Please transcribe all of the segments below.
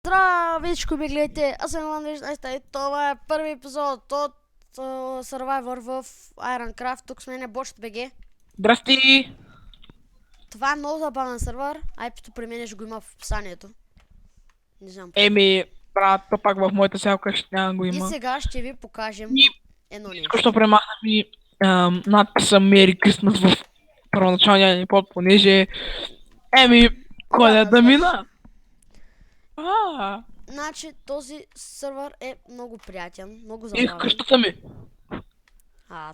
Здравейчко ми гледайте, аз съм Иван Виждайста и това е първи епизод от Survivor в Ironcraft. Тук с мен е Бочт.bg. Здрасти! Това е много забавен сервер, IP-то при мен ще го има в описанието. Не знам. Брат, то пак в моята сялка ще няма го И има. сега ще ви покажем И едно нещо. току-що премахнах ми надписа Merry Christmas в първоначалния ни под, понеже Коледа мина. Значи този сервер е много приятен, много И забавен. къщата ми.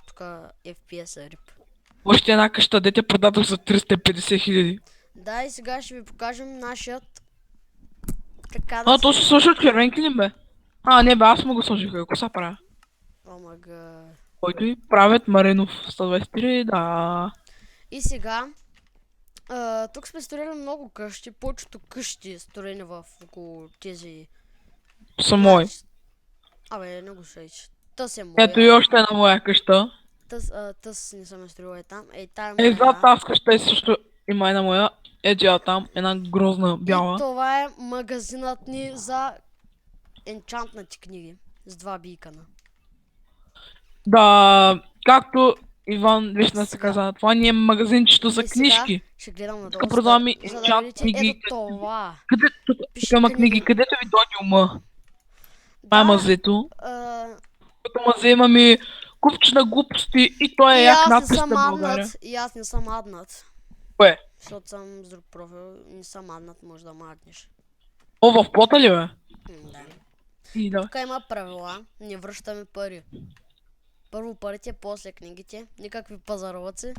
Тук FPS е рип. Още една къща, дете продадох за 350 хиляди. Да, и сега ще ви покажем нашият... Така да То се сложи червенки ли бе? Не бе, аз му го сложих, какво са правя? Омага... Който и правят Маринов 123, да. И сега, тук сме строили много къщи, повечето къщи строени в около тези... Са мои. Абе, не го шейч. Тъс е моя. Ето и още една моя къща. Тъс не съм я строила там. Тая Зад моя. тази къща също има една моя. Ето там, една грозна бяла. И това е магазинът ни за енчантнати книги. С 2 бикана. Да, както Иван Вишна се каза, това ни е магазинчето за книжки. Ще гледам надолу, Тук продаваме за да енчант видите. книги. Ето това. Тук има книги, където ви дойде ума. Това е мазето. Като мазе имаме купчина глупости и той е як надпис на България. И аз не съм аднат. Кое? Защото съм с друг профил, не съм аднат, може да маднеш. В плота ли бе? Да. И да. Тук има правила, не връщаме пари. Първо парите, после книгите, никакви пазарлъци.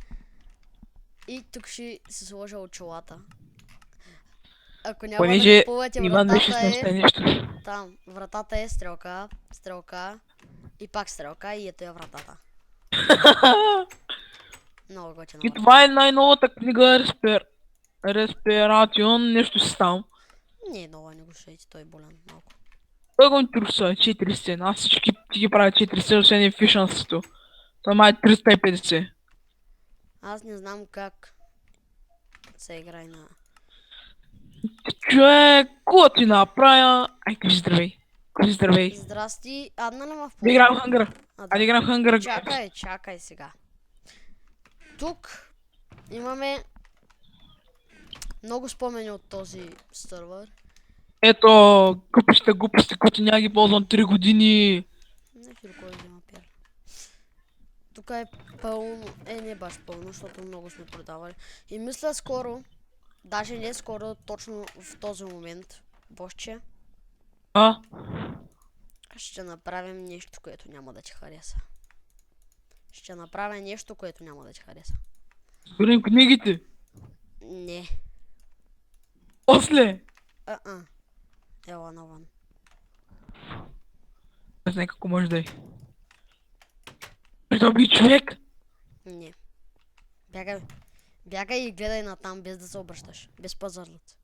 И тук ще се сложа очилата. Ако няма да купувате, вратата е... Там, вратата е стрелка, стрелка и пак стрелка и ето е вратата. Много готино. И това е най-новата книга Респиратион, нещо си там. Не е нова, не го шейте, той е болен малко. Той го интересува 4 сцена, аз всички ги правя 4 сцена, освен и фишансито. Това май е 350. Аз не знам как се играе на... Човек, какво ти направя? Кажи здравей. Кажи здравей. Здрасти, адна ли ма в Да играм Хънгъра. Да играм Хънгъра. Чакай сега. Тук имаме много спомени от този сервер. Ето, купища глупости, които няма ги ползвам 3 години. Не хил кой взема пер. Тук е пълно, не баш пълно, защото много сме продавали. И мисля скоро, даже не скоро, точно в този момент, Бошче, ще направим нещо, което няма да ти хареса. Ще направя нещо, което няма да ти хареса. Сберем книгите. Не. После. Ела навън. Не знае какво може да е. Придоби човек. Не. Бягай и гледай натам, без да се обръщаш. Без пазарлът.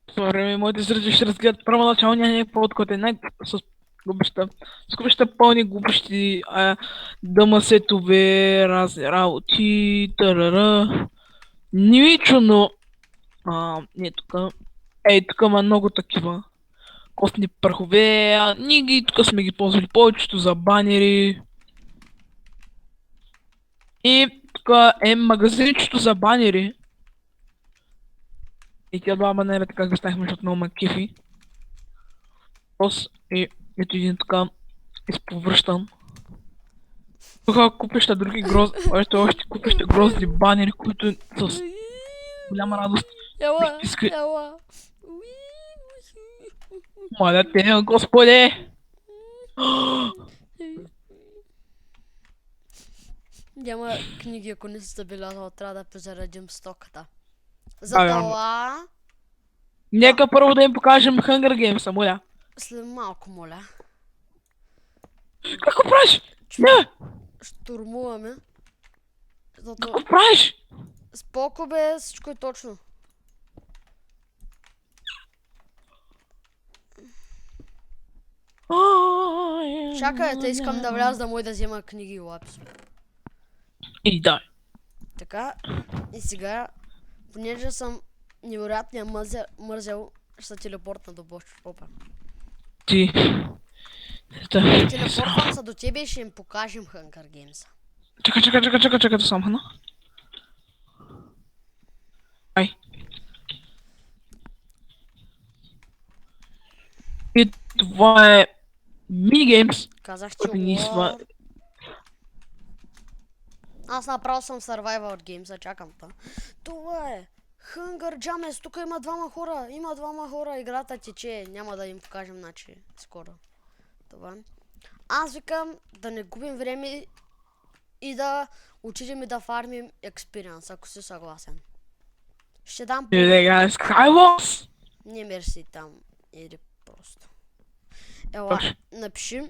Това време моите зрители ще разгледат първоначалния не по-откотен с губеща. С губеща пълни глупости, дъмасетове, разни работи, тарара. Ничо, но... не тук. Тук има много такива костни пръхове, ние тук сме ги ползвали повечето за банери. И тук е магазинчето за банери. И тя два банера така го станахме, защото много ме кефи. И ето един така изповръщан. Тук купеща други грозди, още купеща грозди банери, които с голяма радост Ела. Моля те, господи! Няма книги, ако не се забелязал, трябва да позаредим стоката. Затова... Нека първо да им покажем Hunger Games, моля. След малко, моля. Какво правиш? Не! Штурмуваме. Какво правиш? Споко бе, всичко е точно. Чакай, искам да вляза да мой да взема книги и лапис. И да. Така, и сега, понеже съм невероятният мързел ще се телепортна до Бочо. Опа. Ти. Телепортвам се до тебе и ще им покажем Hunger Games. Чакай да съм хана. Ай. И това е минигеймс. Казах, че Който ни сва... Аз направо съм Survival Games, чакам това. Това е Hunger Games, тук има двама хора, играта тече, няма да им покажем, значи, скоро. Това. Аз викам да не губим време и да отидем и да фармим експириенс, ако си съгласен. Ще дам по... Сега Skywars! Не мерси там, иди просто. Ела, напиши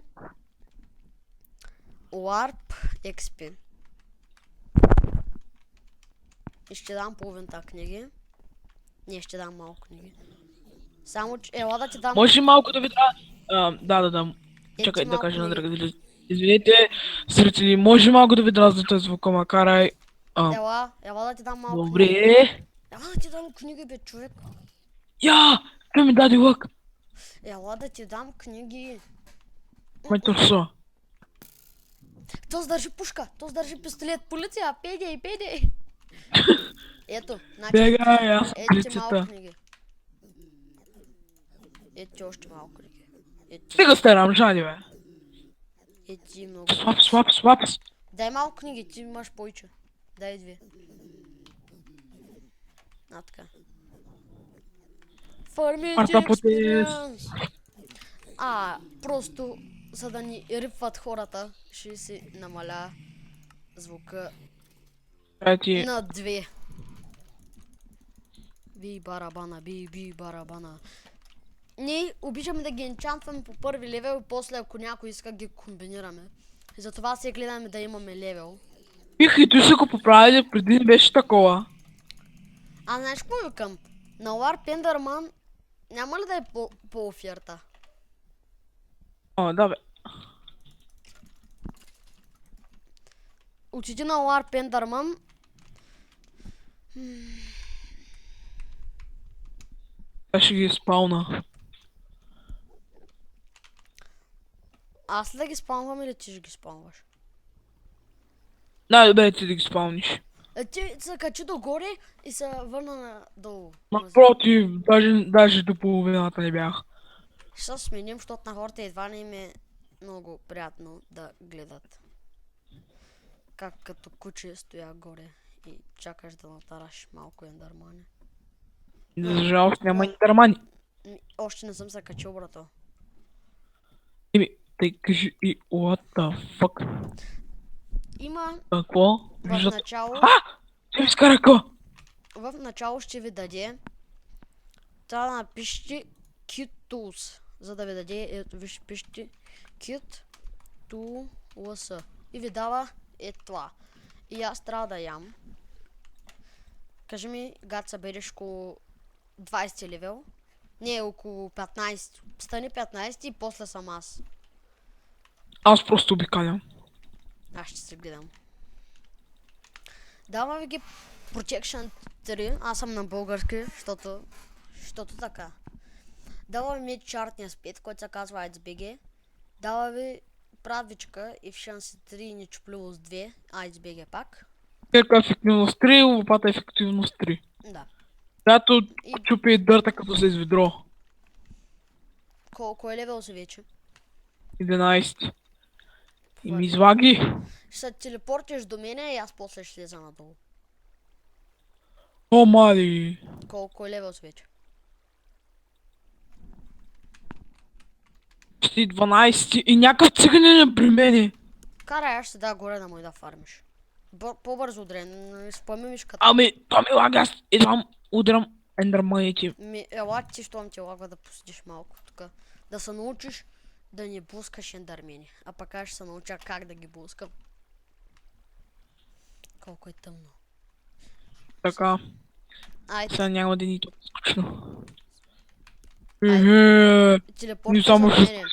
Warp XP. И ще дам половината книги. Не, ще дам малко книги. Само, че ела да ти дам... Може малко да ви да. Чакай да кажа на драга. Извинете, зрители, може малко да ви дразнете звука, макар Ела да ти дам малко книги. Добре. Ела да ти дам книги, бе, човек. Той ми даде лък. Ела да ти дам книги. Майтърсо. Този държи пушка, този държи пистолет. Полиция, пейдей. Ето, значи... Бегай, аз Ето ти полицията. малко книги. Ето ти още малко книги. Стига сте рамжани, бе. Ето ти много. Свапс. Дай малко книги, ти имаш повече. Дай две. Така. Farming Experience. Просто за да ни рипват хората, ще си намаля звука на 2. Би барабана. Ние обичаме да ги енчантваме по първи левел, после ако някой иска ги комбинираме. И затова се гледаме да имаме левел. И той са го поправили, преди не беше такова. Знаеш какво викам? На Warp Enderman няма ли да е по оферта? Да, бе. Отиди на Warp Enderman. Аз ще ги спална. Аз ли да ги спалвам или ти ще ги спалваш? Добре, ти да ги спалниш. Ти се качи догоре и се върна надолу. Напротив, даже до половината не бях. Ще се сменим, защото на хората едва не им е много приятно да гледат. Как като куче стоя горе и чакаш да натараш малко ендърмани. За жалост няма интермани. Още не съм се качил, брато. Тъй кажи и what the fuck. Има... Какво? В начало... Ти ми скара какво? В начало ще ви даде... Трябва да напишете Kit Tools. За да ви даде... Виж, пишете Kit Tools. И ви дава това. И аз трябва да ям. Кажи ми, Гаца, бъдеш около 20 левел. Не, около 15. Стани 15 и после съм аз. Аз просто обикалям. Аз ще се гледам. Давам ви ги Protection 3. Аз съм на български, защото така. Дава ми чартния спит, който се казва IceBG. Дава ви правичка и в шанси 3 нич плюс 2. IceBG пак. Керка ефективност 3, лопата ефективност 3. Да. Която чупи дърта като се изведро. Колко е левел си вече? 11. И ми излаги. Ще се телепортиш до мене и аз после ще слеза надолу. О, мали. Колко е левел си вече? Си 12 и някакъв циганин е при мене. Карай, аз ще да горе да му и да фармиш. По-бързо удрен, не спомни мишката. То ми лага, аз идвам, удрям ендърманите. Ела ти, щом ти лага да посидиш малко тук. Да се научиш да не блъскаш ендърмени. А пък аз ще се науча как да ги блъскам. Колко е тъмно. Така. Айде. Сега няма да ни толкова скучно. Телепортвай се до мене.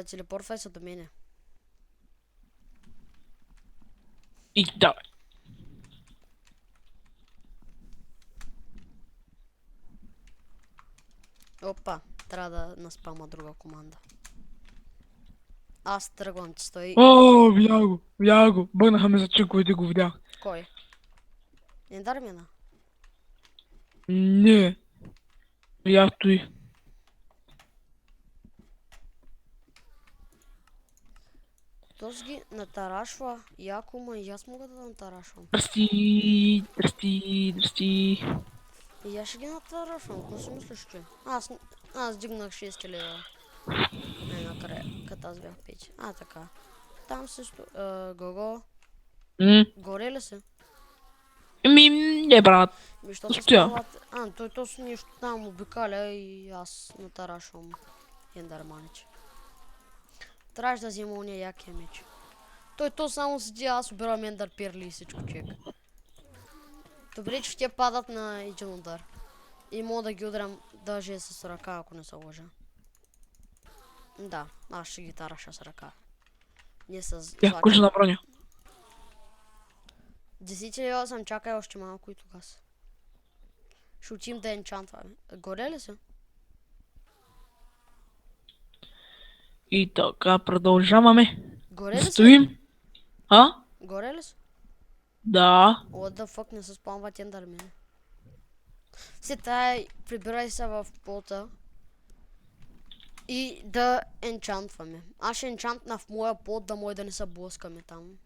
Телепортвай се до мене. И давай. Опа, трябва да наспама друга команда. Аз тръгвам, ти стои. О, видях го. Бърнаха ме за чековете, го видях. Кой? Ендармина. Не. Видях той. Този ги натарашва яко, ма и аз мога да натарашвам. Дръсти. И аз ще ги натарашвам, какво си мислиш, че? Аз дигнах 6 лева. Най-накрая, като аз бях 5. Така. Там също... Гого. Горе ли се? Не, брат. Защо се Стоя. спават? Той точно нещо там обикаля и аз натарашвам ендерманиче. Трябваше да взема уния якия меч. Той то само седи, аз обирам ендър перли и всичко човек. Добре, че те падат на един удар. И мога да ги удрям даже с ръка, ако не се лъжа. Да, аз ще ги тараша с ръка. Не с Бях кожена броня. 10 лева съм, чакай още малко и тогава. Ще учим да енчантваме. Горе ли се? И така продължаваме. Горе ли се? Стоим. Горе ли се? Да. What the fuck, не се спамват ендърмени. Сега прибирай се в пота. И да енчантваме. Аз ще енчантна в моя пот, да може да не се блъскаме там.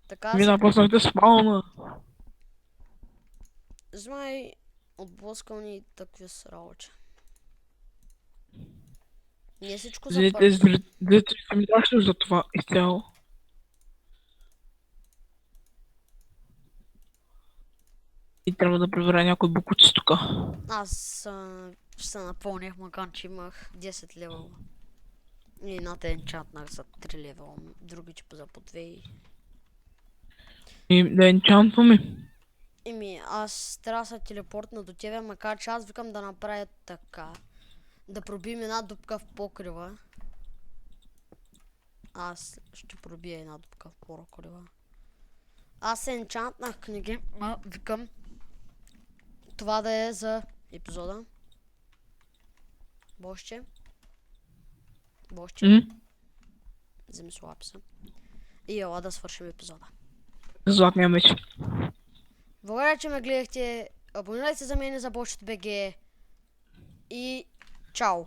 Така Ми се... напуснахте спауна. Знай, отблъскани и такви сралче. Не всичко Зрите запърва. са ми дашли за това изцяло. И трябва да проверя някой букуци тук. Аз ще се напълнях, макар че имах 10 левела. И едната енчантнах за 3 левела, другите за по 2 И да енчантваме. Аз трябва да се телепортна до тебе, макар че аз викам да направя така. Да пробием една дупка в покрива. Аз ще пробия една дупка в покрива. Аз се енчантнах книги, викам това да е за епизода. Бошче. Вземи лаписа. И ела да свършим епизода. Златния меч. Благодаря, че ме гледахте. Абонирайте се за мен за Бошчето БГ. И чао!